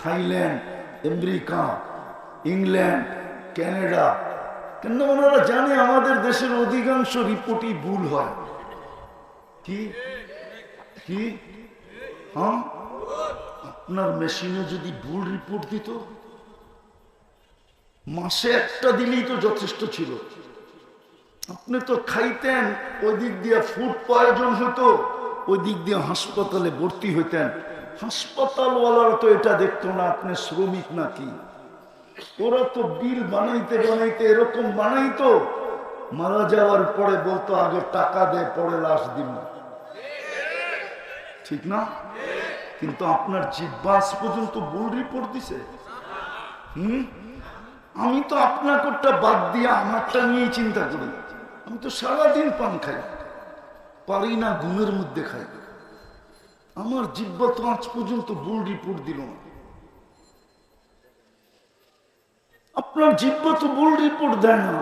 Thailand, America, England, Canada. কেন ওনারা জানে আমাদের দেশের অধিকাংশ রিপোর্টই ভুল হয়। কি কি হ্যাঁ, আপনার মেশিনে যদি ভুল রিপোর্ট দিত, মাসে একটা দিলেই তো যথেষ্ট ছিল। আপনি তো খাইতেন, ওই দিক দিয়ে ফুড প্রয়োজন হতো, ওই দিক দিয়ে হাসপাতালে ভর্তি হইতেন। হাসপাতালওয়ালারা তো এটা দেখতো না আপনি শ্রমিক নাকি। ওরা তো বিল বানাইতে বানাইতে এরকম বানাইতো, মারা যাওয়ার পরে বলতো আগে টাকা দে, পরে লাশ দিব। ঠিক না? কিন্তু আপনার জিহ্বা আজ পর্যন্ত ভুল রিপোর্ট দিছে। আমি তো আপনারটা বাদ দিয়ে আমারটা নিয়েই চিন্তা করি। আমি তো সারাদিন পান খাই, পারি না ঘুমের মধ্যে খাই। আমার জিহ্বা তো আজ পর্যন্ত ভুল রিপোর্ট দিল না। আপনার জিহ্বা তো ভুল রিপোর্ট দেয় না।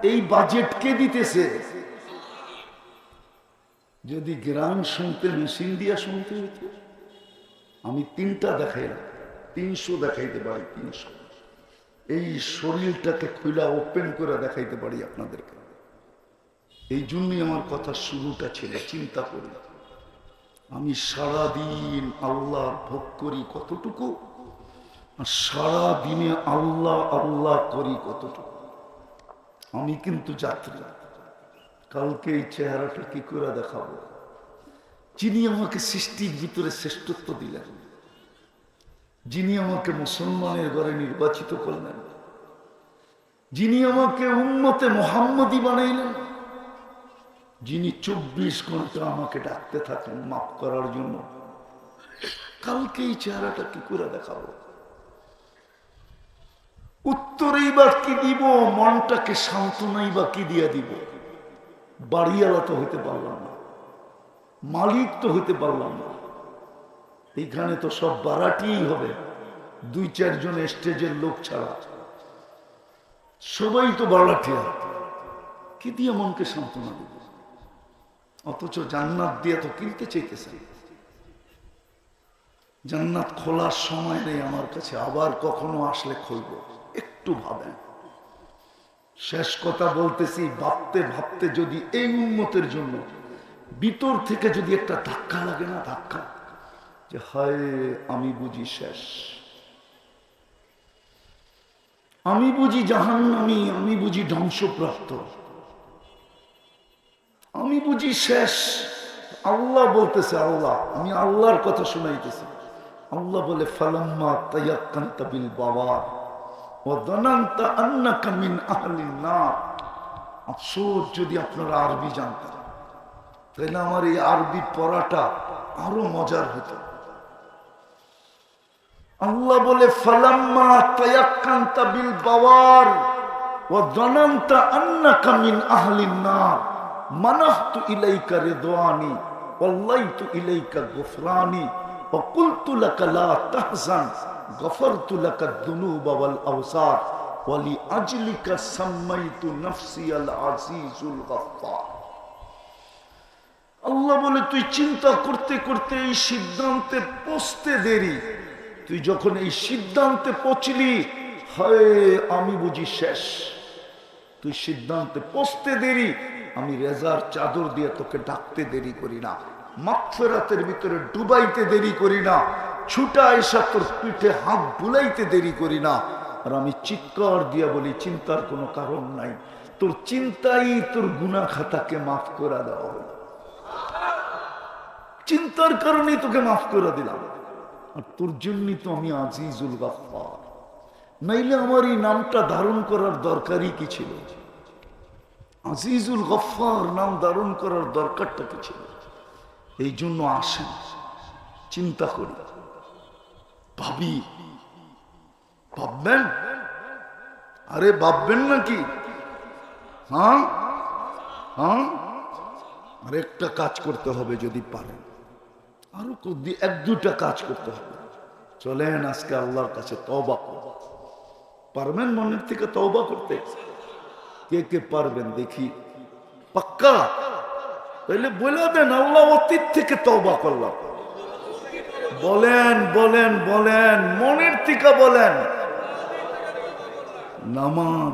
এই বাজেট কে দিতেছে? যদি গ্রাম শুনতে মেশিন দিয়া শুনতে হইতো, আমি 3টা দেখাইলাম, 300 দেখাইতে পারি। 300 এই শরীরটাকে খুলা ওপেন করে দেখাইতে পারি আপনাদেরকে। এই জন্যই আমার কথা শুরুটা ছিল, চিন্তা করি আমি সারাদিন আল্লাহর ভোগ করি কতটুকু, আর সারাদিনে আল্লাহ আল্লাহ করি কতটুকু। আমি কিন্তু যাত্রী, কালকে এই চেহারাটা কি করে দেখাবো? যিনি আমাকে সৃষ্টির ভিতরে শ্রেষ্ঠত্ব দিলেন, যিনি আমাকে মুসলমানের ঘরে নির্বাচিত করলেন, যিনি আমাকে উম্মতে মুহাম্মদী বানাইলেন, যিনি 24 ঘন্টা আমাকে ডাকতে থাকেন মাফ করার জন্য, কালকে এই চেহারাটা কি করে দেখাবো? উত্তরেই বা কি দিব, মনটাকে সান্ত্বনাই বা কি দিয়া দিব? বাড়িওয়ালা তো হইতে পারলাম না, মালিক তো হইতে পারলাম না। এইখানে তো সব বারাটিই হবে, 2-4 জন স্টেজের লোক ছাড়া সবাই তো বারাটিয়া। কি দিয়ে মনকে সান্ত্বনা দিব? অথচ জান্নাত দিয়ে তো কিনতে চাইতেছেন। জান্নাত খোলার সময় নেই আমার কাছে, আবার কখনো আসলে খুলবো। একটু ভাবেন। শেষ কথা বলতেছি, ভাবতে ভাবতে যদি এই উম্মতের জন্য ভিতর থেকে যদি একটা ধাক্কা লাগে না, ধাক্কা, যে হায় আমি বুঝি শেষ, আমি বুঝি জাহান্নামী, আমি বুঝি ধ্বংসপ্রাপ্ত, আমি বুঝি শেষ। আল্লাহ বলতেছে, আল্লাহ, আমি আল্লাহর কথা শুনাইতেছি। আল্লাহ বলে ফালাম্মা তায়াক্কানতা বিল বাওয়ার ওয়া যানানতা আন্নাকা মিন আহলিন নার। আফসোস যদি আপনারা আরবি জানতেন, তাহলে আমার এই আরবি পড়াটা আরো মজার হতো। আল্লাহ বলে ফালাম্মা তায়াক্কানতা বিল বাওয়ার ওয়া যানানতা আন্নাকা মিন আহলিন নার মানাহতু ইলাইকা রিদওয়ানি ওয়াল্লাইতু ইলাইকা গুফরানি ওয়া কুলতু লাকা লা তাহজান গফরতু লাকা যুনুবা ওয়াল আওসার ওয়া লিআজলিকা সাম্মাইতু নাফসি আল আজিজুল গফফার। আল্লাহ বলে তুই চিন্তা করতে করতে এই সিদ্ধান্তে পৌঁছতে দেরি, তুই যখন এই সিদ্ধান্তে পৌঁছলি হায় আমি বুঝি শেষ, তুই সিদ্ধান্তে পৌঁছতে দেরি, আমি রেজার চাদর দিয়ে তোকে ডাকতে দেরি করি না, মাগফিরাতের ভিতরে ডুবাইতে দেরি করি না, ছুটা এসা তোর পিঠে হাত বুলাইতে দেরি করি না। আর আমি চিৎকার দিয়া বলি চিন্তার কোনো কারণ নাই, তোর চিন্তাই তোর গুনাহ খাতাকে মাফ করে দেওয়া হলো। চিন্তার কারণেই তোকে মাফ করে দিলাম। আর তোর জন্যই তো আমি আজিজুল গফফার। নাইলে আমার এই নামটা ধারণ করার দরকারই কি ছিল? আজিজুল গফফার নাম ধারণ করার দরকারটা কি ছিল? এই জন্য আসেন চিন্তা করি, ভাবি। ভাববেন? আরে ভাববেন নাকি? হ্যাঁ হ্যাঁ, আর একটা কাজ করতে হবে যদি পারেন, আরো 1-2টা কাজ করতে হবে। চলেন আজকে আল্লাহর কাছে তওবা করব। পারবেন মনের থেকে তওবা করতে? কে কে পারবেন দেখি? পাক্কা? তাহলে বলে দেন আল্লাহ অতীত থেকে তওবা করলাম, বলেন বলেন বলেন, মনের থেকে বলেন। নামান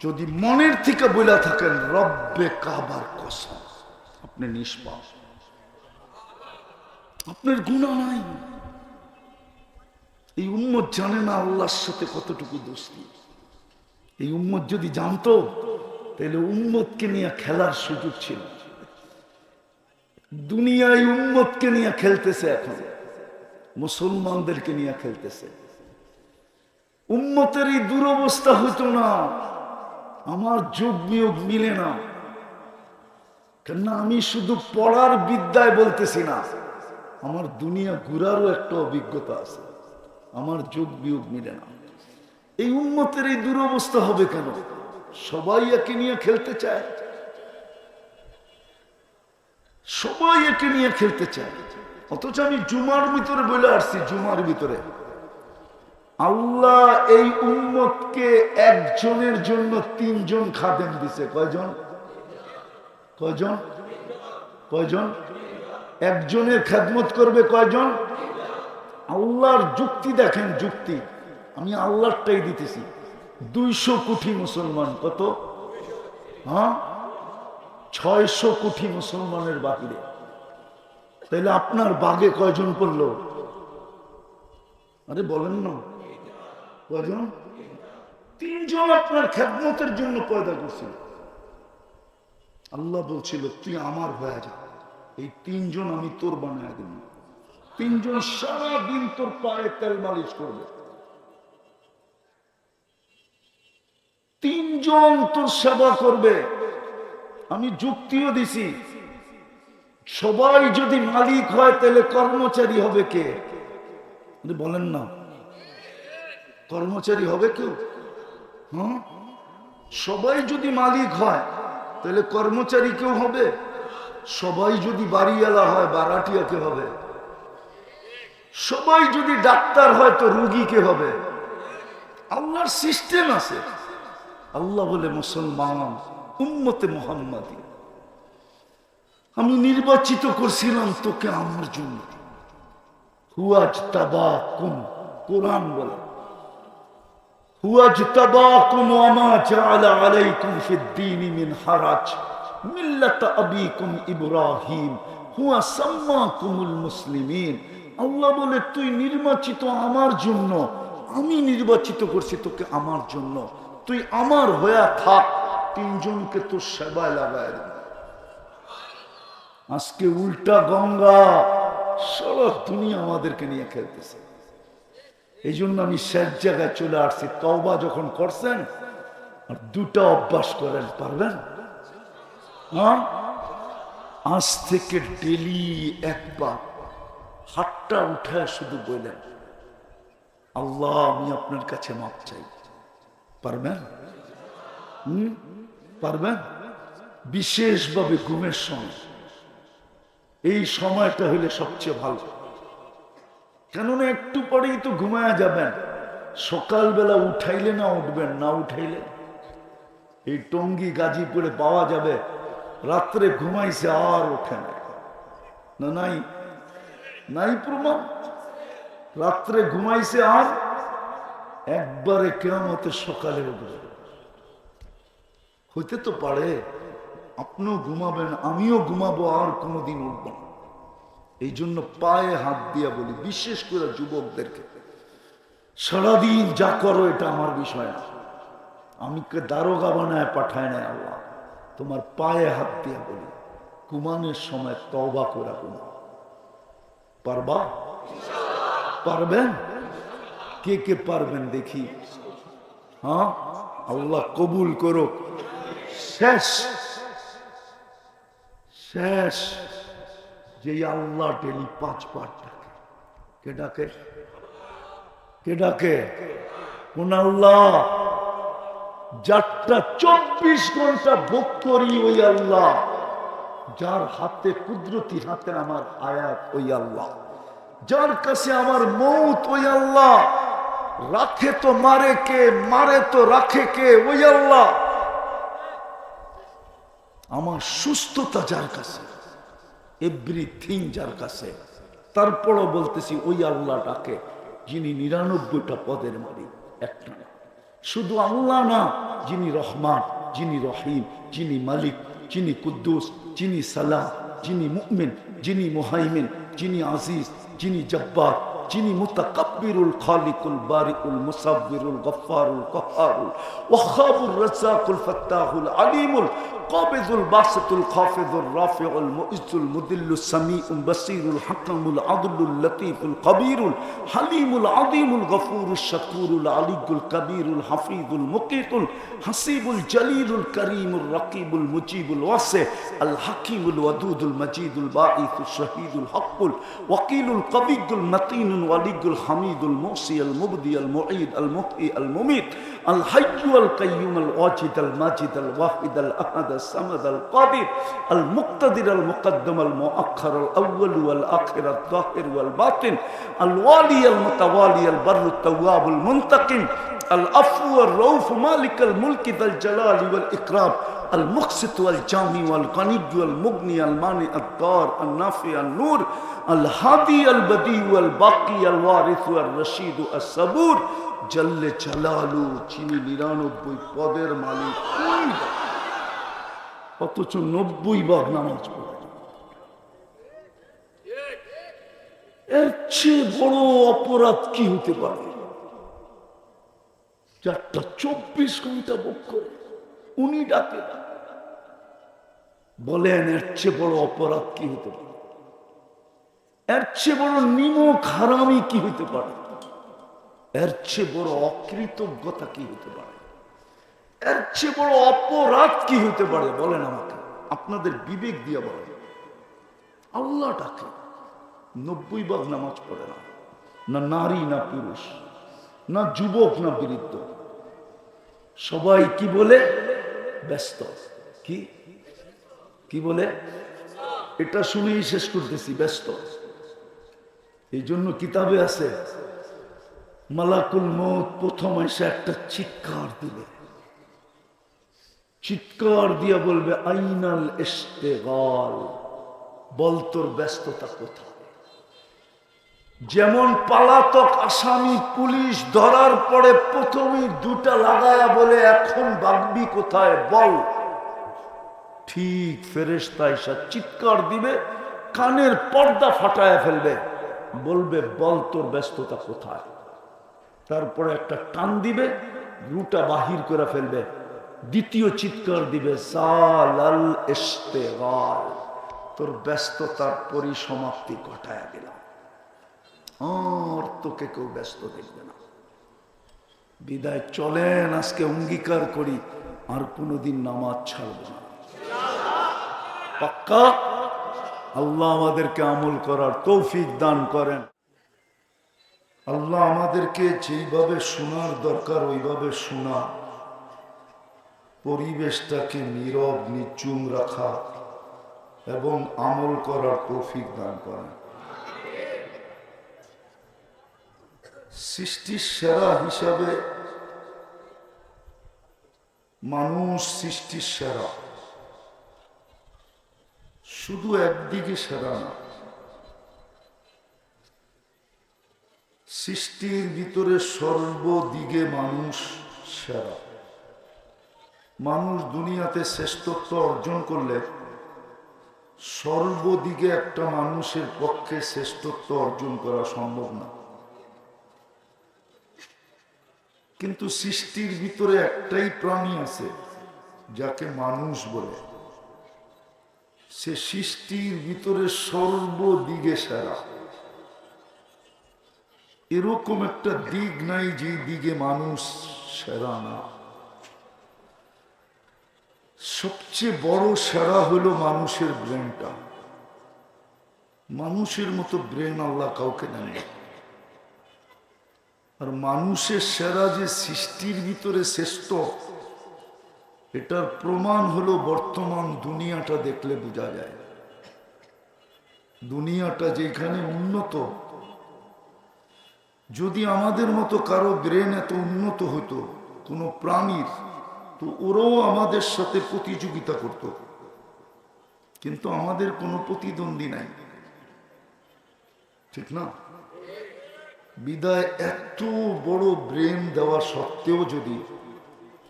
যদি মনের থেকে বলে থাকেন রব্বে কাবার কসম, আপনি নিষ্পাপ, আপনার গুনাহ নাই। এই উম্মত জানে না আল্লাহর সাথে কতটুকু দোস্তি। এই উম্মত যদি জানতো তাহলে উম্মতকে নিয়ে খেলার সুযোগ ছিল। দুনিয়ায় উম্মতকে নিয়ে খেলতেছে, এখন মুসলমানদেরকে নিয়ে খেলতেছে। উম্মতের এই দুরবস্থা হইতো না, আমার যোগ বিয়োগ মিলে না। কেননা আমি শুধু পড়ার বিদ্যায় বলতেছি না, আমার দুনিয়া ঘুরারও একটা অভিজ্ঞতা আছে, আমার যোগ বিয়োগ মিলে না। এই উম্মতের এই দুরবস্থা হবে কেন? সবাই একে নিয়ে খেলতে চায়, সবাই একে নিয়ে খেলতে চায়। অথচ আমি জুমার ভিতরে বলে আসছি, জুমার ভিতরে আল্লাহ এই উম্মতকে একজনের জন্য 3 জন খাদেম দিছে। কয়জন? কয়জন? কয়জন? একজনের খেদমত করবে কয়জন? আল্লাহর যুক্তি দেখেন, যুক্তি আমি আল্লাহরটাই দিতেছি। 200 কোটি মুসলমান, কত? হ্যাঁ, 600 কোটি মুসলমানের বাহিরে। তাহলে আপনার বাগে কয়জন পড়লো? আরে বলেন না, কয়জন? 3 জন আপনার খেদমতের জন্য পয়দা করছিল। আল্লাহ বলছিল তুই আমার হয়ে যা, এই 3 জন আমি তোর বানায় দেব। 3 জন সারাদিন তোর পায়ে তেল মালিশ করবে, 3 জন তোর সেবা করবে। আমি যুক্তিও দিছি, সবাই যদি মালিক হয় তাহলে কর্মচারী হবে কে? বলেন না, কর্মচারী হবে কেউ? হ্যাঁ, সবাই যদি মালিক হয় তাহলে কর্মচারী কেউ হবে? সবাই যদি বাড়িওয়ালা হয় বারাটিয়া কে হবে? সবাই যদি ডাক্তার হয় তো রুগী কে হবে? আল্লাহর সিস্টেম আছে। আল্লাহ বলে মুসলমান উম্মতে মুহাম্মাদি আমি নির্বাচিত করছিলাম তোকে আমার জন্য। হুয়াজতাবাকুম, কোরআন বলে হুয়াজতাবাকুম ওয়া মা জাআলা আলাইকুম ফিদ-দীনি মিন হারাজ মিল্লাত আবিকুম ইব্রাহিম হুয়া সাম্মাকুমুল মুসলিমিন। আল্লাহ বলে তুই নির্বাচিত আমার জন্য, আমি নির্বাচিত করছি তোকে আমার জন্য, তুই আমার হয়ে থাক, 3 জনকে তোর সেবায় লাগায় দেব। আজকে উল্টা গঙ্গা, সারা দুনিয়া আমাদেরকে নিয়ে খেলতেছে। এই জন্য আমি শেষ জায়গায় চলে আসছি। তওবা যখন করছেন আর 2টা অভ্যাস করেন, পারবেন? হ্যাঁ, আজ থেকে ডেলি একবার হাতটা উঠায় শুধু বললেন আল্লাহ আমি আপনার কাছে মাপ চাই। পারবেন? পারবেন? বিশেষভাবে ঘুমের সময়, এই সময়টা হইলে সবচেয়ে ভালো। কেননা একটু পরেই তো ঘুমায়া যাবেন। সকালবেলা উঠাইলে না উঠবেন, না উঠাইলে এই টঙ্গী গাজীপুরে পাওয়া যাবে রাত্রে ঘুমাইছে আর ওঠে না। নাই নাই প্রমাণ? রাত্রে ঘুমাইছে আর একবারে কিয়ামতের সকালে উঠবে। হইতে তো পারে আপনিও ঘুমাবেন, আমিও ঘুমাবো, আর কোনোদিন উঠব না। এই জন্য পায়ে হাত দিয়া বলি, বিশেষ করে যুবকদেরকে, সারাদিন যা করো এটা আমার বিষয় না। আমি দারোগা বানায় পাঠায় না আল্লাহ। তোমার পায়ে হাত দিয়া বলি, ঘুমানোর সময় তওবা করে ঘুমাও। পারবা? পারবেন? কে কে পারবেন দেখি? হ্যাঁ, আল্লাহ কবুল করুক। শেষ শেষ যে আল্লাহ ডেলি 5 বার ডাকে। কে ডাকে? কে ডাকে? কোন আল্লাহ? যারটা 24 ঘন্টা ভোগ করি ওই আল্লাহ, যার হাতে কুদরতি হাতে আমার আয়াত ওই আল্লাহ, যার কাছে আমার মৌত ওই আল্লাহ, রাখে তো মারে কে, মারে তো রাখে কে ওই আল্লাহ, আমার সুস্থতা যার কাছে, এভরিথিং যার কাছে তারপরও বলতেছি ওই আল্লাহটাকে যিনি 99টা পদের মালিক, একটা না। শুধু আল্লাহ না, যিনি রহমান, যিনি রহিম, যিনি মালিক, যিনি কুদ্দুস, যিনি সালাম, যিনি মুমিন, যিনি মুহাইমিন, যিনি আজিজ, যিনি জব্বার, যিনি মুতাকাব্বিরুল খালিকুল বারিউল মুসাব্বিরুল গফফারুল কহ্হারুল ওয়াহ্হাবুর রাজ্জাকুল ফাত্তাহুল আলিমুল কাবিজুল বাসিতুল খাফিজুর রাফিউল মুইজ্জুল মুদিল্লুস সামিউল বাসীরুল হাকামুল আদলুল লতীফুল কবীরুল হালিমুল আযীমুল গফুরুশ শাকুরুল আলিয়্যুল কবীরুল হাফিজুল মুকীতুল হাসিবুল জলিলুল করিমুর রকিবুল মুজিবুল ওয়াসি আল হাকিমুল ওয়াদুদুল মজিদুল বাঈসুশ শহীদুল হকুল ওয়াকিলুল কবিয়্যুল মতিনুল ওয়ালিয়্যুল হামিদুল মুহসি আল মুবদি আল মুঈদ আল মুহয়ি আল মুমীত আল হাইয়্যু আল কাইয়্যুম আল ওয়াজিদ আল মাজিদ আল ওয়াহিদ আল আহাদ আল সামাদ আল কাদির আল মুক্তাদির আল মুকদ্দম আল মুআখ্খার আল আউয়াল ওয়াল আখির আল যাহির ওয়াল বাতিন আল ওয়ালি আল মুতাওয়ালি আল বরর আল তাওয়াব আল মুনতাকিম আল আফু আল রউফ মালিক আল মুলক যাল জালালি ওয়াল ইকরাম المقسط والجامع والغني والمغني المانع الضار النافع النور الهادي البديع والباقي الوارث والرشيد الصبور جل جلاله যিনি 99 পদের মালিক, অথচ 90 বার নামাজ পড়ে। এর চেয়ে বড় অপরাধ কি হতে পারে? যারটা 24 ঘন্টা ভোগ করে উনি ডাকে না। বলেন এর চেয়ে বড় অপরাধ কি হতে পারে? এর চেয়ে বড় নিমক হারামি কি হতে পারে? এর চেয়ে বড় অকৃতজ্ঞতা কি হতে পারে? এর চেয়ে বড় অপরাধ কি হতে পারে? বলেন আমাকে, আপনাদের বিবেক দিয়ে বলেন। আল্লাহ ডাকে, 90 ভাগ নামাজ পড়ে না, না নারী না পুরুষ, না যুবক না বৃদ্ধ, সবাই কি বলে? ব্যস্ত। কি কি বলে? এটা শুনেই শেষ করতেছি, ব্যস্ত। এই জন্য কিতাবে আছে মালাকুল মউত প্রথম এসে একটা চিৎকার দিবে, চিৎকার দিয়া বলবে আইনাল ইশতিগাল, বল তোর ব্যস্ততা কোথায়? যেমন পালাতক আসামি পুলিশ ধরার পরে প্রথমেই দুটা লাগায়া বলে এখন ভাগবি কোথায় বল, ঠিক ফেরেশতা এসে চিৎকার দিবে, কানের পর্দা ফাটায়া ফেলবে, বলবে বল তোর ব্যস্ততা কোথায়। তারপরে একটা টান দিবে, রুটা বাহির করে ফেলবে, দ্বিতীয় চিৎকার দিবে সালাল ইশতিগাল, তোর ব্যস্ততার পরিসমাপ্তি ঘটায়া দিলাম, আর তোকে কেউ ব্যস্ত দেখবে না। বিদায় চলেন, আজকে অঙ্গীকার করি আর কোনোদিন নামাজ ছাড়ব না, পাক্কা। আল্লাহ আমাদেরকে আমল করার তৌফিক দান করেন। আল্লাহ আমাদেরকে যেইভাবে শোনার দরকার ওইভাবে শোনা, পরিবেশটাকে নীরব নিচুম রাখা এবং আমল করার তৌফিক দান করেন। সৃষ্টির সেরা হিসাবে মানুষ সৃষ্টির সেরা, শুধু একদিকে সেরা না, সৃষ্টির ভিতরে সর্বদিকে মানুষ সেরা। মানুষ দুনিয়াতে শ্রেষ্ঠত্ব অর্জন করলে সর্বদিকে একটা মানুষের পক্ষে শ্রেষ্ঠত্ব অর্জন করা সম্ভব না। কিন্তু সৃষ্টির ভিতরে একটাই প্রাণী আছে যাকে মানুষ বলে, সে সৃষ্টির ভিতরে সর্বদিকে সেরা। এরকম একটা দিক নাই যে দিকে মানুষ সেরা না। সবচেয়ে বড় সেরা হলো মানুষের ব্রেনটা। মানুষের মতো ব্রেন আল্লাহ কাউকে দেন না। আর মানুষের সেরা যে সৃষ্টির ভিতরে শ্রেষ্ঠ, এটার প্রমাণ হলো বর্তমান দুনিয়াটা দেখলে বোঝা যায়। দুনিয়াটা যেখানে উন্নত, যদি আমাদের মতো কারো ব্রেন এত উন্নত হতো কোনো প্রাণীর, তো ওরাও আমাদের সাথে প্রতিযোগিতা করত, কিন্তু আমাদের কোনো প্রতিদ্বন্দ্বী নাই। ঠিক না? বিদায় এত বড় ব্রেন দেওয়া সত্ত্বেও যদি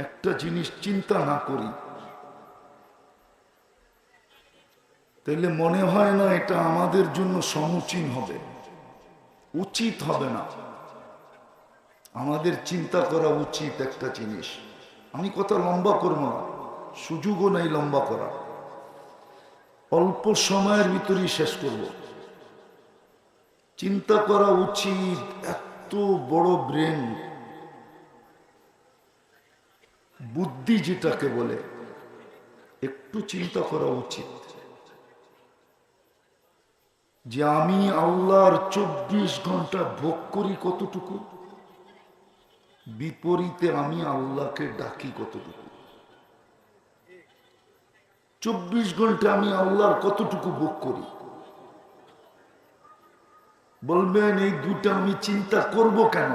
একটা জিনিস চিন্তা না করি, তাহলে মনে হয় না এটা আমাদের জন্য সমুচীন হবে, উচিত হবে না। আমাদের চিন্তা করা উচিত একটা জিনিস। আমি কথা লম্বা করবো না, সুযোগও নেই লম্বা করা, অল্প সময়ের ভিতরেই শেষ করব। চিন্তা করা উচিত, এত বড় ব্রেন, বুদ্ধি যেটাকে বলে, একটু চিন্তা করা উচিত যে আমি আল্লাহর 24 ঘন্টা ভোগ করি কতটুকু, বিপরীতে আমি আল্লাহকে ডাকি কতটুকু। 24 ঘন্টা আমি আল্লাহর কতটুকু ভোগ করি। বলবেন এই দুটা আমি চিন্তা করব কেন?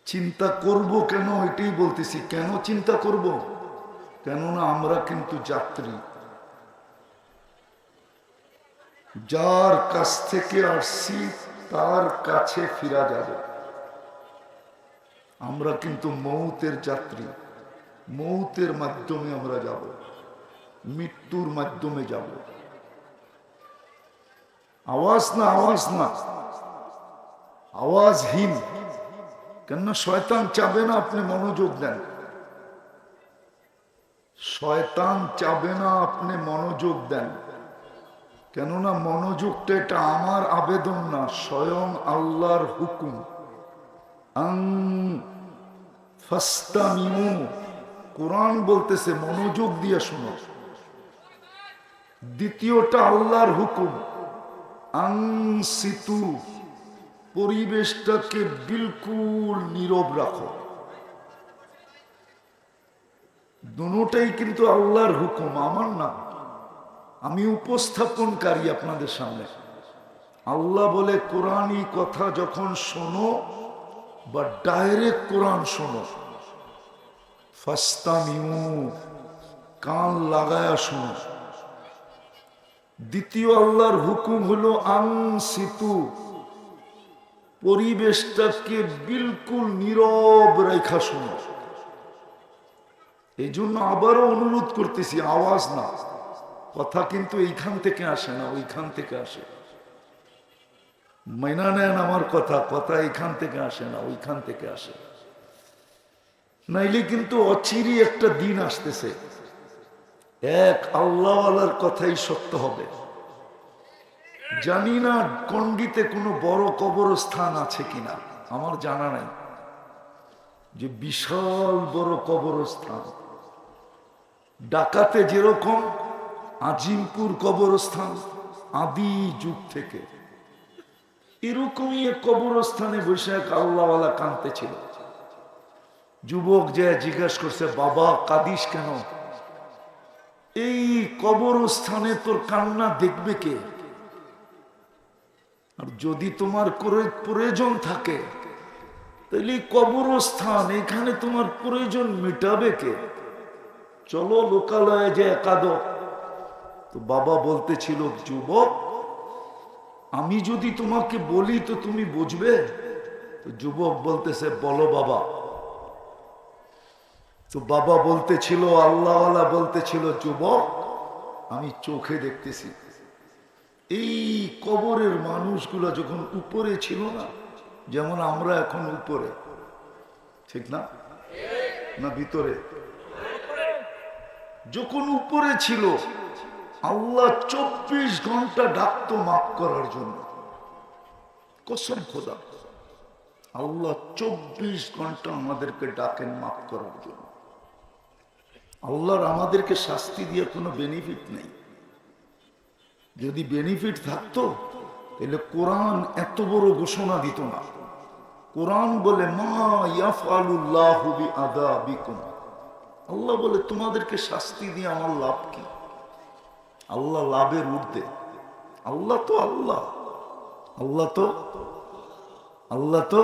চিন্তা করব কেন এটাই বলতেছি। কেন চিন্তা করব? কেননা আমরা কিন্তু যাত্রী, যার কাছ থেকে আসছি তার কাছে ফিরা যাবে। আমরা কিন্তু মৌতের যাত্রী, মৌতের মাধ্যমে আমরা যাব, মৃত্যুর মাধ্যমে যাব। আওয়াজ না, আওয়াজ না, আওয়াজহীন। কেননা শয়তান চাবে না আপনি মনোযোগ দেন, শয়তান চাবে না আপনি মনোযোগ দেন। কেননা মনোযোগটা এটা আমার আবেদন না, স্বয়ং আল্লাহর হুকুম। ফাস্তামিউ, কোরআন বলতেছে মনোযোগ দিয়ে শোনো। দ্বিতীয়টা আল্লাহর হুকুম, আনসিতু, পরিবেশটাকে বিলকুল নীরব রাখো। দুটোটাই কিন্তু আল্লাহর হুকুম, আমার না। আমি উপস্থাপনকারী আপনাদের সামনে। আল্লাহ বলে কোরআনই কথা যখন শোনো বা ডাইরেক্ট কোরআন শোনো, ফাস্তামিউ, কান লাগায়া শোনো। দ্বিতীয় আল্লাহর হুকুম হলো আনসিতু, পরিবেশটাকে বিলকুল নীরব রেখা শোনো। এই জন্য আবারও অনুরোধ করতেছি, আওয়াজ না, কথা কিন্তু এইখান থেকে আসে না, ওইখান থেকে আসে। মাইনা নেন আমার কথা, কথা এইখান থেকে আসে না, ওইখান থেকে আসে। নাইলে কিন্তু অচিরই একটা দিন আসতেছে, এক আল্লাহওয়ালার কথাই সত্য হবে। জানি না কন্ডিতে কোনো বড় কবরস্থান আছে কিনা, আমার জানা নাই যে বিশাল বড় কবরস্থান। ঢাকাতে যেরকম আজিমপুর কবরস্থান আদি যুগ থেকে, এরকমই এক কবরস্থানে বসে এক আল্লাহওয়ালা কাঁদতে ছিল। যুবক যে জিজ্ঞাসা করছে, বাবা কাঁদিস কেন? এই কবরস্থানে তোর কান্না দেখবে কে? আর যদি তোমার প্রয়োজন থাকে তাহলে কবরস্থান, এখানে তোমার প্রয়োজন মেটাবে কে? চলো লোকালয়ে যে কাঁদো। তো বাবা বলতেছিল, যুবক আমি যদি তোমাকে বলি তো তুমি বুঝবে? তো যুবক বলতেছে, বলো বাবা। তো বাবা বলতেছিল, আল্লাহওয়ালা বলতেছিল, যুবক আমি চোখে দেখতেছি এই কবরের মানুষগুলা যখন উপরে ছিল না, যেমন আমরা এখন উপরে, ঠিক না? না ভিতরে? যখন উপরে ছিল, আল্লাহ 24 ঘন্টা ডাকতো মাফ করার জন্য। কসম খোদা, আল্লাহ 24 ঘন্টা আমাদেরকে ডাকেন মাফ করার জন্য। আল্লাহর আমাদেরকে শাস্তি দিয়ে কোনো বেনিফিট নেই। যদি বেনিফিট থাকতো তাহলে কোরআন এত বড় ঘোষণা দিত না। কোরআন বলে, মা ইয়াফআলুল্লাহু বিআযাবিকুম, আল্লাহ বলে তোমাদেরকে শাস্তি দিয়ে আমার লাভ কি? আল্লাহ লাভের ঊর্ধ্বে। আল্লাহ তো আল্লাহ, আল্লাহ তো আল্লাহ তো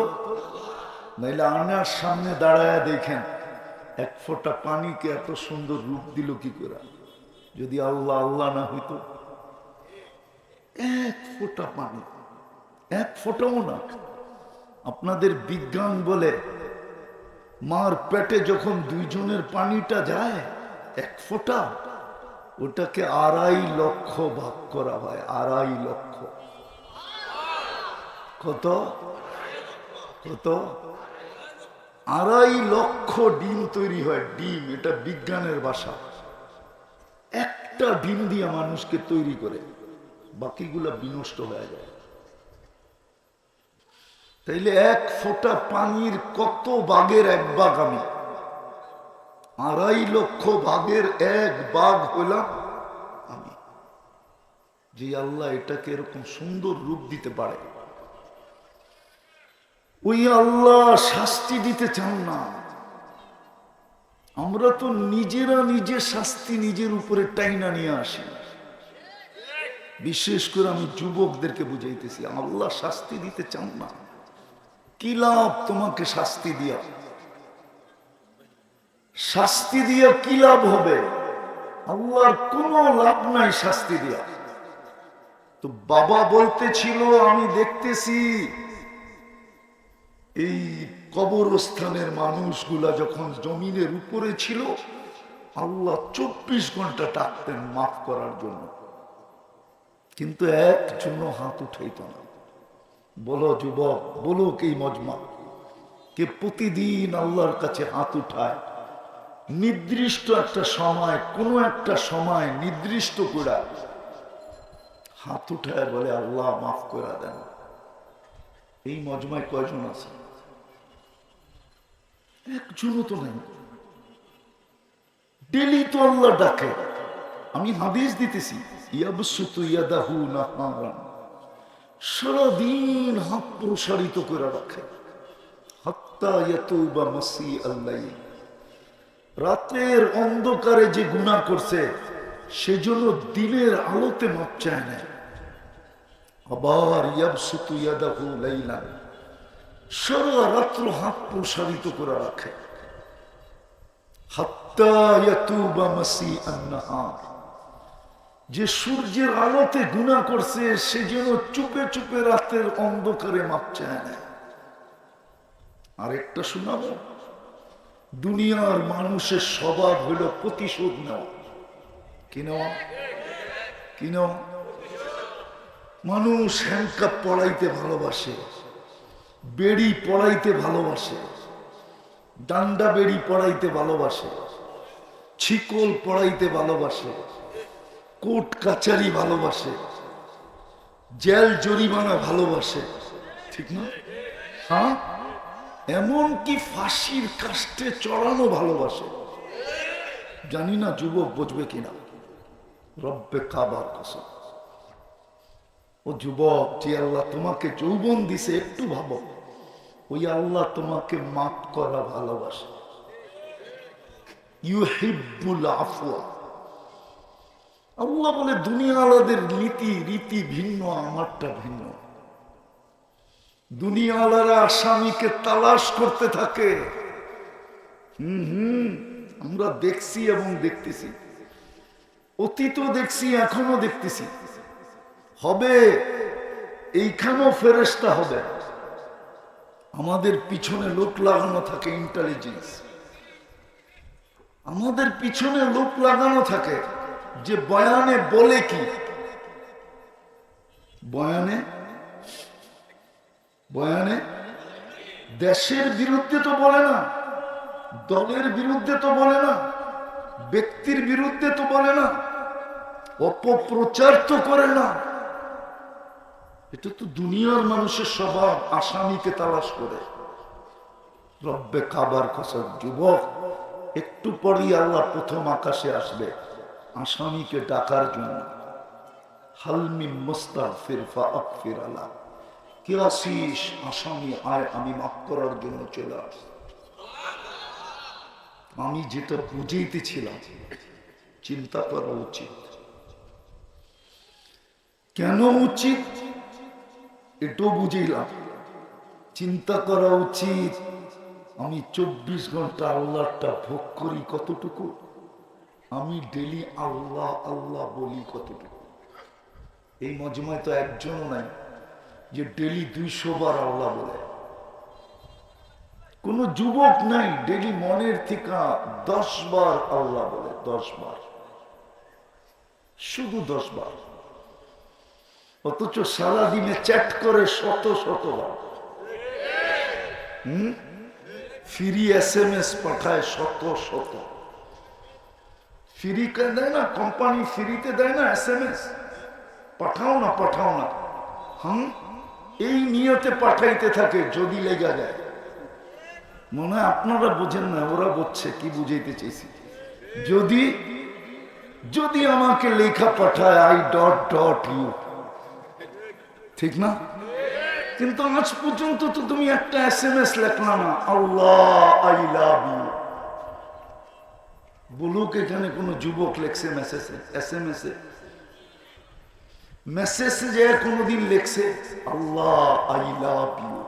নাইলে আয়নার সামনে দাঁড়ায় দেখেন এক ফোঁটা পানিকে এত সুন্দর রূপ দিল কি করে? যদি আল্লাহ আল্লাহ না হইতো, এক ফোঁটা পানি, এক ফোঁটাও না। আপনাদের বিজ্ঞান বলে মার পেটে যখন দুইজনের পানিটা যায় এক ফোঁটা, ওটাকে 2.5 লক্ষ ভাগ করা হয়। 2.5 লক্ষ। কত কত? 2.5 লক্ষ ডিম তৈরি হয়। ডিম, এটা বিজ্ঞানের ভাষা। একটা ডিম দিয়ে মানুষকে তৈরি করে, বাকিগুলা বিনষ্ট হয়ে যায়। তাইলে এক ফোঁটা পানির কত ভাগের এক ভাগ আমি? 2.5 লক্ষ ভাগের এক ভাগ হলাম আমি। যে আল্লাহ এটাকে এরকম সুন্দর রূপ দিতে পারে, ওই আল্লাহ শাস্তি দিতে চান না। আমরা তো নিজেরা নিজের শাস্তি নিজের উপরে টাইনা নিয়ে আসি। বিশেষ করে আমি যুবকদেরকে বুঝাইতেছি, আল্লাহ শাস্তি দিতে চান না। কি লাভ তোমাকে শাস্তি দিয়া? শাস্তি দিয়া কি লাভ হবে? আল্লাহর কোনো লাভ নাই শাস্তি দিয়া। তো বাবা বলতেছিল, আমি দেখতেছি এই কবরস্থানের মানুষগুলা যখন জমিনের উপরে ছিল, আল্লাহ 24 ঘন্টা ডাকতেন মাফ করার জন্য, কিন্তু একজনও হাত উঠাইত না। বলো যুবক, বলো এই মজমা, কে প্রতিদিন আল্লাহর কাছে হাত উঠায়? নির্দিষ্ট একটা সময়, কোনো একটা সময় নির্দিষ্ট করে হাত উঠায় বলে আল্লাহ মাফ করে দেন। এই মজমায় কয়জন আছে? একজনও তো নাই। ডেলি তো আল্লাহ ডাকে। আমি হাদিস দিতেছি, ইয়াবসুতু ইয়াদাহু নাহারান, সারাদিন হাত প্রসারিত করে রাখে। হাত্তা ইয়াতুবা মাসিআল লাইল, রাতের অন্ধকারে যে গুনাহ করছে সেজন্য দিনের আলোতে মাপ চায় না। আবার ইয়াবসুতু ইয়াদাহু লাইলান, সারা রাত্র হাত প্রসারিত করে রাখে। হাত্তা ইয়াতুবা মাসিআন নাহার, যে সূর্যের আলোতে গুনাহ করছে সেজন্য চুপে চুপে রাতের অন্ধকারে মাপ চায় না। আরেকটা শোনাবো, দুনিয়ার মানুষের স্বভাব হলো প্রতিশোধ নেওয়া। কি নেওয়া? কি নেওয়া? মানুষ হ্যান্ডকাপ পড়াইতে ভালোবাসে, বেড়ি পড়াইতে ভালোবাসে, ডান্ডা বেড়ি পড়াইতে ভালোবাসে, ছিকল পড়াইতে ভালোবাসে, কোর্ট কাচারি ভালোবাসে, জেল জরিমানা ভালোবাসে, ঠিক না? হ্যাঁ, এমনকি ফাঁসির কাস্টে চড়ানো ভালোবাসে। জানি না যুবক বুঝবে কিনা, রব্বে কাবার কসম। ও যুবক, যে আল্লাহ তোমাকে যৌবন দিছে একটু ভাবো, ওই আল্লাহ তোমাকে মাফ করা ভালোবাসে। ইউহিব্বুল আফওয়া। আল্লাহ বলে দুনিয়া আলাদের নীতি রীতি ভিন্ন, আমারটা ভিন্ন। দুনিয়া আলারা আসামিকে তালাশ করতে থাকে। আমরা দেখছি এবং দেখতেছি, অতীতও দেখছি, এখনো দেখতেছি, হবে। এইখানেও ফেরেশতা হবে। আমাদের পিছনে লোক লাগানো থাকে, ইন্টেলিজেন্স। আমাদের পিছনে লোক লাগানো থাকে যে বয়ানে বলে কি, বয়ানে বয়ানে দেশের বিরুদ্ধে তো বলে না, দলের বিরুদ্ধে তো বলে না, ব্যক্তির বিরুদ্ধে তো বলে না, অপপ্রচার তো করে না। এটা তো দুনিয়ার মানুষের স্বভাব, আসামিকে তালাশ করে। রব্বে কাবার কসম, যুবক, একটু পরেই আল্লাহ প্রথম আকাশে আসবে আসামিকে ডাকার জন্য। হালমি মুস্তাগফির ফাগফির আলা, কে আসিস? আসামি আয়, আমি মাফ করার জন্য চলে আস। আমি যেটা বুঝাইতেছিলাম, চিন্তা করা উচিত। কেন উচিত এটাও বুঝাইলাম। চিন্তা করা উচিত, আমি 24 ঘন্টা আল্লাহটা ভোগ করি কতটুকু, আমি ডেলি আল্লাহ আল্লাহ বলি কতটুকু। এই মজমায় তো একজনও নাই যে ডেলি 200 বার আল্লাহ বলে। কোন যুবক নাই ডেলি মনের থেকে 10 বার আল্লাহ বলে, 10 বার, শুধু 10 বার। অথচ সারাদিনে চ্যাট করে শত শত বার, ফ্রি SMS পাঠায় শত শত। ফ্রি দেয় না কোম্পানি, ফ্রিতে দেয় না SMS, পাঠাও না পাঠাও না। এই নিয়তে পাঠাইতে থাকে, যদি লেগে যায়। মনে হয় আপনারা বোঝেন না, ওরা বুঝছে কি বুঝাইতে চাইছি। যদি যদি আমাকে লেখা পাঠায় আই ডট ডট ইউ, ঠিক না? কিন্তু আজ পর্যন্ত তো তুমি একটা SMS লেখলা না, আল্লাহ আই লাভ ইউ। বলুক এখানে কোন যুবক লেখছে SMS-এ? মেসেজে যে কোনদিন লেখছে আল্লাহ আই লাভ ইউ,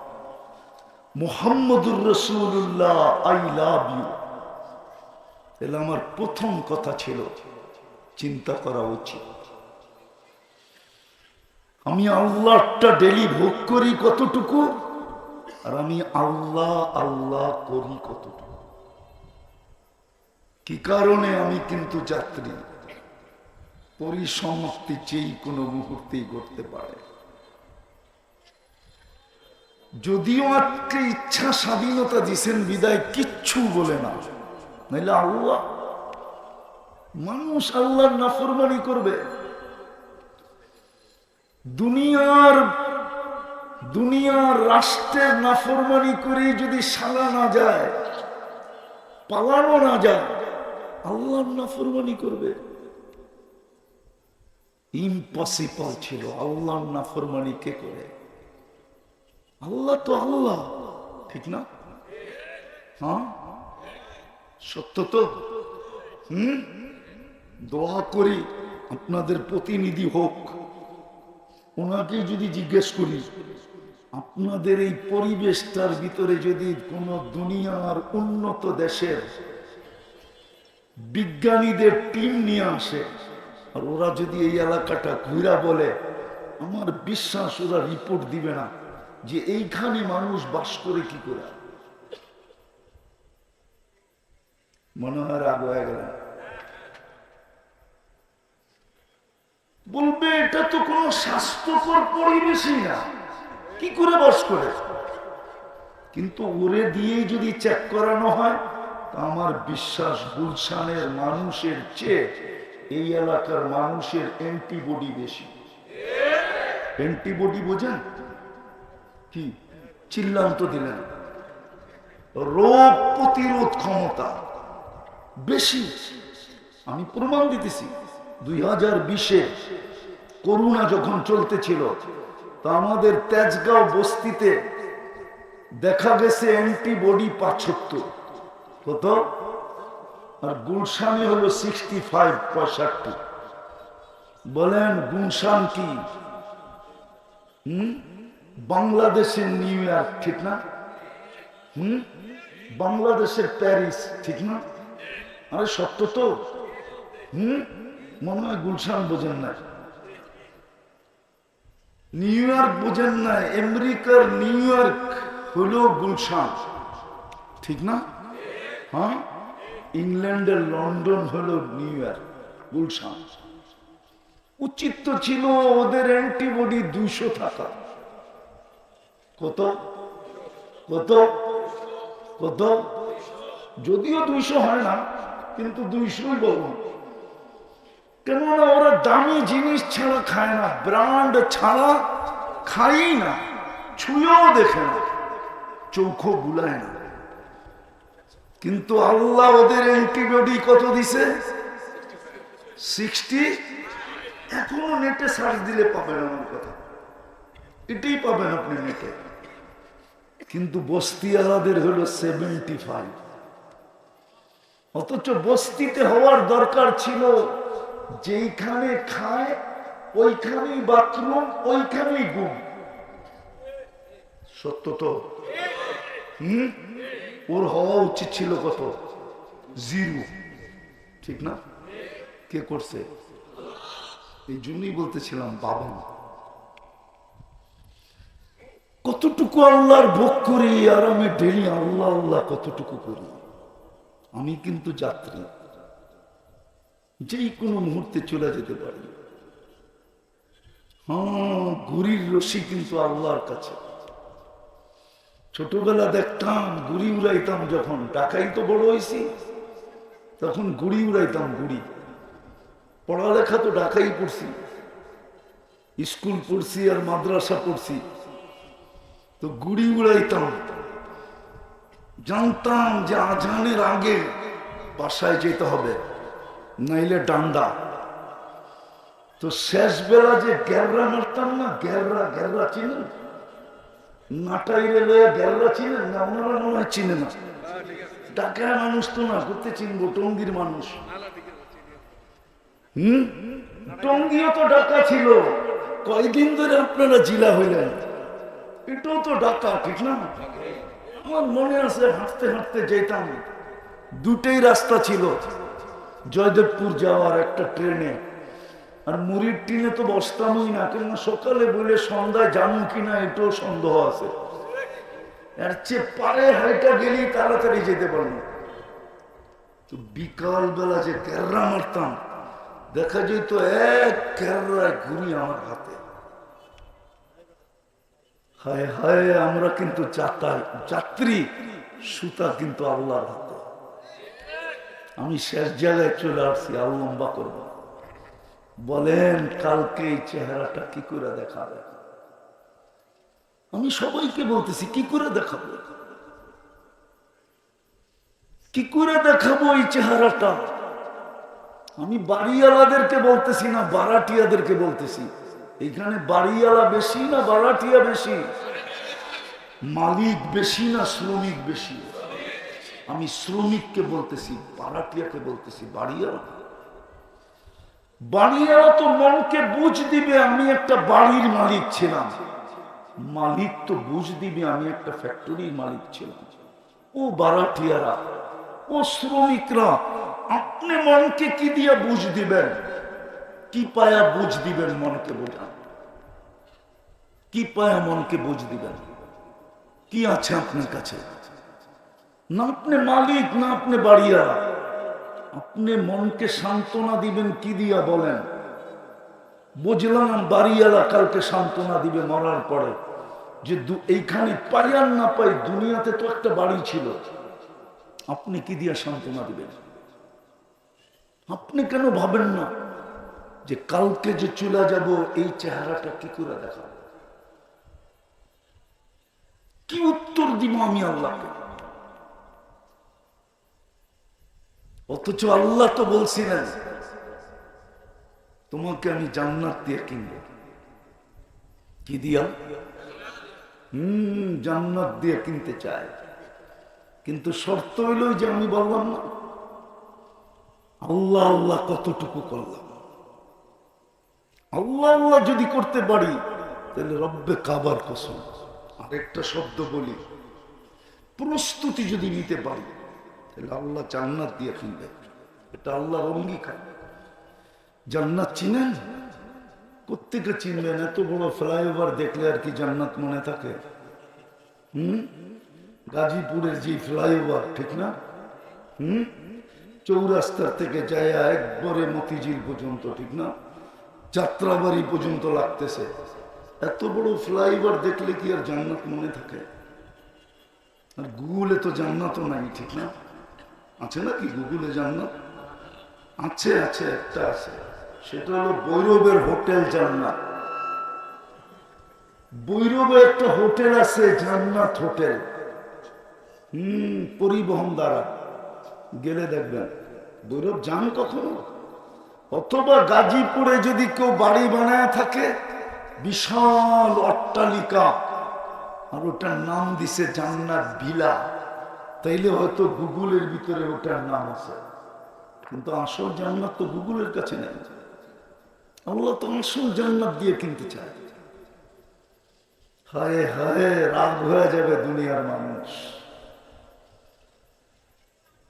মুহাম্মদুর রাসূলুল্লাহ আই লাভ ইউ? তাহলে আমার প্রথম কথা ছিল চিন্তা করা উচিত, আমি আল্লাহটা ডেলি ভোগ করি কতটুকু, আর আমি আল্লাহ আল্লাহ করি কতটুকু। কি কারণে? আমি কিন্তু যাত্রী, পরিসমাপ্তি চেয়ে কোনো মুহূর্তেই ঘটতে পারে। যদিও আজকে ইচ্ছা স্বাধীনতা দিছেন বিদায় কিচ্ছু বলে না, নাইলে আল্লাহ, মানুষ আল্লাহর নাফরমানি করবে। দুনিয়ার রাষ্ট্রের নাফরমানি করে যদি সালা না যায়, পালানো না যায়, আল্লাহর নাফরমানি করবে? ইম্পসিবল ছিল। আল্লাহর নাফরমানি কে করে? আল্লাহ তো আল্লাহ, ঠিক না? হ্যাঁ, সত্য তো। দোয়া করি আপনাদের প্রতিনিধি হোক, ওনাকে যদি জিজ্ঞেস করি আপনাদের এই পরিবেশটার ভিতরে যদি কোন দুনিয়ার উন্নত দেশের বিজ্ঞানীদের টিম নিয়ে আসে, আর ওরা যদি এই এলাকাটা ঘুরা বলে, আমার বিশ্বাস ওরা রিপোর্ট দিবে না যে এইখানে মানুষ বাস করে কি করে। মনে হয় রাগ হয়ে গেল, বলবে এটা তো কোনো স্বাস্থ্যকর পরিবেশই না, কি করে বাস করে। কিন্তু ওরে দিয়ে যদি চেক করানো হয়, তা আমার বিশ্বাস গুলশানের মানুষের চেয়ে এই এলাকার মানুষের অ্যান্টিবডি বেশি। অ্যান্টিবডি বোঝেন কি? চিল্লান তো দিলেন। রোগ প্রতিরোধ ক্ষমতা বেশি। আমি প্রমাণ দিতেছি। 2020-এ করোনা যখন চলতেছিল, তা আমাদের তেজগাঁও বস্তিতে দেখা গেছে অ্যান্টিবডি 75, কত? আর গুলশানে হলো 65-65। বলেন গুলশান কি? বাংলাদেশের নিউ ইয়র্ক, ঠিক না? বাংলাদেশের প্যারিস, ঠিক না? আরে সত্য তো। মনে হয় গুলশান বোঝেন না, নিউ ইয়র্ক বোঝেন না। আমেরিকার নিউ ইয়র্ক হলো গুলশান, ঠিক না? হ্যাঁ, ইংল্যান্ডের লন্ডন হলো নিউ ইয়র্ক, গুলশান। উচিত তো ছিল ওদের অ্যান্টিবডি 200 থাকা। কত কত কত? যদিও 200 হয় না, কিন্তু 200ই বলবো। কেননা ওরা দামি জিনিস ছাড়া খায় না, ব্র্যান্ড ছাড়া খাই না, ছুঁয়েও দেখে না, চোখও বুলায় না। কিন্তু আল্লাহ ওদের অ্যান্টিবডি কত দিছে? 60। এখনো নেটে সার্চ দিলে পাবেন আমার কথা, এটাই পাবেন আপনি নেটে। কিন্তু বস্তিওয়ালাদের হলো 75। অথচ বস্তিতে হওয়ার দরকার ছিল যেইখানে খায় ওইখানেই বাথরুম, ওইখানেই ঘুম। সত্য তো। ওর হওয়া উচিত ছিল কত? 0, ঠিক না? কে করছে? এই জন্যই বলতেছিলাম বাবা কতটুকু আল্লাহর ভোগ করি, আর আমি ডেলি আল্লাহ আল্লাহ কতটুকু করি। আমি কিন্তু যাত্রী, যেই কোনো মুহূর্তে চলে যেতে পারি। হ্যাঁ, ঘুড়ির রশি কিন্তু আল্লাহর কাছে। ছোটবেলা দেখতাম ঘুড়ি উড়াইতাম, যখন ঢাকাই তো বড় হয়েছি, তখন ঘুড়ি উড়াইতাম। ঘুড়ি পড়ালেখা তো ঢাকাই পড়ছি, স্কুল পড়ছি আর মাদ্রাসা পড়ছি, তো ঘুড়ি উড়াইতাম। জানতাম যে আজানের আগে বাসায় যেতে হবে, নাইলে ডান্ডা। তো শেষ বেলা যে গ্যাররা মারতাম না, গ্যাররা গ্যাররা চিনেন? নাটাইলে লয়ে গ্যাররা চিনেন না? ওনারা মনে হয় চিনে না। ঢাকায় মানুষ তো না, করতে চিনবো, টঙ্গীর মানুষ। টঙ্গীও তো ঢাকা ছিল। কয়দিন ধরে আপনারা জিলা হইলেন, এটাও তো ঢাকা, ঠিক না? আমার মনে আছে হাঁটতে হাঁটতে যেতাম, দুটেই রাস্তা ছিল, জয়দেবপুর যাওয়ার একটা ট্রেনে, আর মুড়ির টিনে তো বসতামই না, কেননা সকালে বলে সন্ধ্যায় যাবো কিনা এটাও সন্দেহ আছে। এর চেয়ে পারে হাইটা গেলেই তাড়াতাড়ি যেতে পারবো। তো বিকাল বেলা যে ক্যাররা মারতাম, দেখা যেত এক ক্যাররায় ঘুরি আমার হাতে। হায় হায়, আমরা কিন্তু যাত্রী, সুতা কিন্তু আল্লাহর হাতে। আমি শেষ জায়গায় চলে আসছি, আর লম্বা করব। বলেন কালকে এই চেহারাটা কি করে দেখাবে? আমি সবাইকে বলতেছি, কি করে দেখাবো? কি করে দেখাবো এই চেহারাটা? আমি বাড়িওয়ালাদেরকে বলতেছি না, বারাটিয়াদেরকে বলতেছি। এখানে বাড়িওয়ালা বেশি না বারাটিয়া বেশি? মালিক বেশি না শ্রমিক বেশি? আমি শ্রমিককে বলতেছি, বারাটিয়াকে বলতেছি বাড়িওয়ালা। বাড়িওয়ালা তো মনকে বুঝ দিবে আমি একটা বাড়ির মালিক ছিলাম, মালিক তো বুঝ দিবে আমি একটা ফ্যাক্টরির মালিক ছিলাম। ও বারাটিয়ারা, ও শ্রমিকরা, আপনি মনকে কি দিয়ে বুঝ দিবেন? কি পায়া বুঝ দিবেন? মনকে বোঝান, কি পায়া মনকে বুঝ দিবেন? কি আছে আপনার কাছে? না আপনি মালিক, না আপনি বাড়িওয়ালা। আপনি মনকে সান্ত্বনা দিবেন কি দিয়া বলেন? বুঝলাম বাড়িওয়ালা কালকে সান্ত্বনা দিবে মরার পরে, যে এইখানে পাই আর না পাই, দুনিয়াতে তো একটা বাড়ি ছিল। আপনি কি দিয়া সান্ত্বনা দিবেন? আপনি কেন ভাবেন না যে কালকে যে চলে যাব, এই চেহারাটা কি করে দেখাবো? কি উত্তর দিব আমি আল্লাহকে? অথচ আল্লাহ তো বলছিলেন তোমাকে আমি জান্নাত দিয়ে কিনবো। কি দিয়া? জান্নাত দিয়ে কিনতে চায়, কিন্তু শর্ত হইল যে আমি বললাম না, আল্লাহ আল্লাহ কতটুকু করলাম। আল্লাহ আল্লাহ যদি করতে পারি, তাহলে রব্বে কাবার কসম, আরেকটা শব্দ বলি, প্রস্তুতি যদি নিতে পারি, তাহলে আল্লাহ জান্নাত দিয়ে কিনবে। এটা আল্লাহর অঙ্গীকার। জান্নাত চিনেন? কোত্থেকে চিনবেন? এত বড় ফ্লাইওভার দেখলে আর কি জান্নাত মনে থাকে? গাজীপুরের যে ফ্লাইওভার, ঠিক না? চৌরাস্তার থেকে যায় একবারে মতিঝিল পর্যন্ত, ঠিক না? যাত্রাবাড়ি পর্যন্ত লাগতেছে। এত বড় ফ্লাইওভার দেখলে কি আর জান্নাত মনে থাকে? আর গুগলে তো জান্নাতও নাই, ঠিক না? আছে নাকি গুগলে জান্নাত? আছে, আছে, একটা আছে, সেটা হলো বৈরবের হোটেল জান্নাত। বৈরবে একটা হোটেল আছে, জান্নাত হোটেল। পরিবহন দ্বারা গেলে দেখবেন। বৈরব যান কখনো? অথবা গাজীপুরে যদি কেউ বাড়ি বানায় থাকে, বিশাল অট্টালিকা, আর ওটার নাম দিছে জান্নাত ভিলা, তাইলে হয়তো গুগলের ভিতরে ওটার নাম আছে, কিন্তু আসল জান্নাত তো গুগলের কাছে নেই। আল্লাহ তো আসল জান্নাত দিয়ে কিনতে চায়। হায় হায়, রাগ হয়ে যাবে দুনিয়ার মানুষ।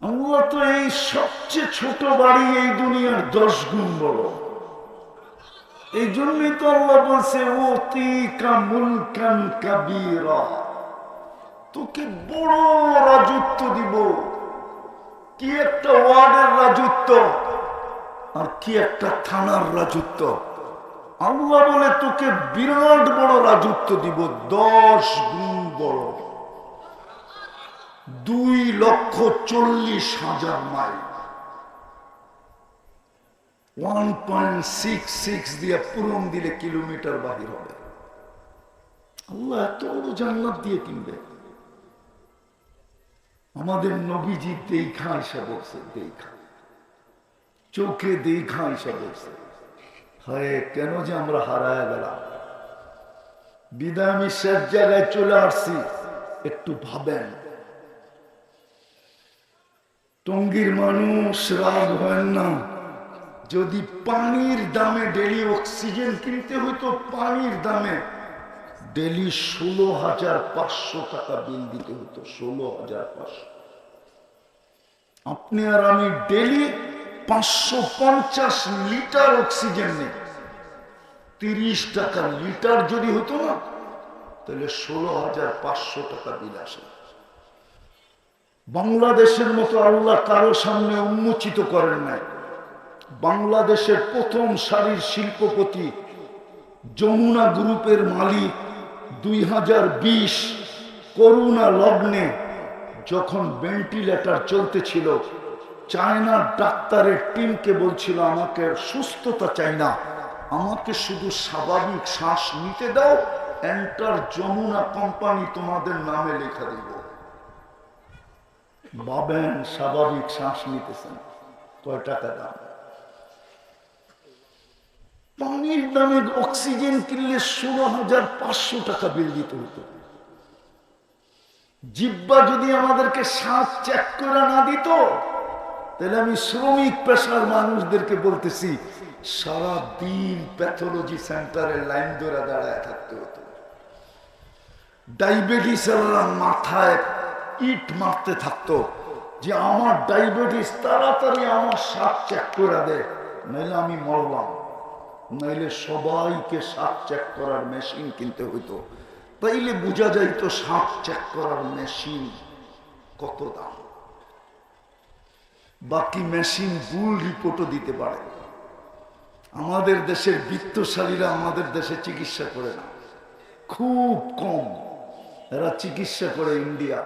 আল্লাহ তো এই সবচেয়ে ছোট বাড়ি এই দুনিয়ার 10 গুণ বড়। এই জন্যই তো আল্লাহ বলছে ওতিকা মুলকান কাবীরা, তোকে বড় রাজত্ব দিব। কি একটা ওয়ার্ডের রাজত্ব আর কি একটা থানার রাজত্ব। আল্লাহ বলে তোকে বিরাট বড় রাজত্ব দিব, 10 গুণ বড়, 2,40,000 মাইল, 1.66 দিয়ে পূরণ দিলে কিলোমিটার বাহির হবে। আল্লাহ এত বড় জান্নাত দিয়ে কিনবে। আমাদের নবীজি দেখা এসে বলছে, দেখা চোখে দেখা এসে বলছে, হায় কেন যে আমরা হারায় গেলাম। বিদায় আমি শেষ জায়গায় চলে আসছি, একটু ভাবেন। টঙ্গীর মানুষ রাগ হয় না, যদি পানির দামে ডেলি অক্সিজেন কিনতে হইতো, পানির দামে ডেলি 16,500 টাকা বিল দিতে হতো, 16,500। আপনি আর আমি ডেলি 550 লিটার অক্সিজেন নেই, 30 টাকা লিটার যদি হতো না, তাহলে 16,500 টাকা বিল আসে। বাংলাদেশের মতো আল্লাহ কারো সামনে উন্মোচিত করেন নাই। বাংলাদেশের প্রথম সারির শিল্পপতি, যমুনা গ্রুপের মালিক, 2020 করোনা লগ্নে যখন ভেন্টিলেটর চলতেছিল, চায়নার ডাক্তারের টিমকে বলছিল আমাকে সুস্থতা চাই না, আমাকে শুধু স্বাভাবিক শ্বাস নিতে দাও, এন্টার যমুনা কোম্পানি তোমাদের নামে লেখা দিব। ভাবেন স্বাভাবিক শ্বাস নিতেছেন, কয় টাকা দাম? পানির দামে অক্সিজেন কিনলে 16,500 টাকা বিল দিতে হতো। জিব্বা যদি আমাদেরকে শ্বাস চেক করে না দিত, তাহলে আমি শ্রমিক পেশার মানুষদেরকে বলতেছি, সারা দিন প্যাথোলজি সেন্টারে লাইন ধরে দাঁড়ায় থাকতে হতো। ডায়াবেটিস মাথায় ইট মারতে থাকতো যে আমার ডায়াবেটিস, তাড়াতাড়ি আমার শ্বাস চেক করে দেয়, নাইলে আমি মরলাম। নাইলে সবাইকে শ্বাস চেক করার মেশিন কিনতে হইতো। তাইলে বোঝা যাইতো শ্বাস চেক করার মেশিন কত দাম। বাকি মেশিন ভুল রিপোর্টও দিতে পারে। আমাদের দেশের বিত্তশালীরা আমাদের দেশে চিকিৎসা করে না, খুব কম। এরা চিকিৎসা করে ইন্ডিয়া।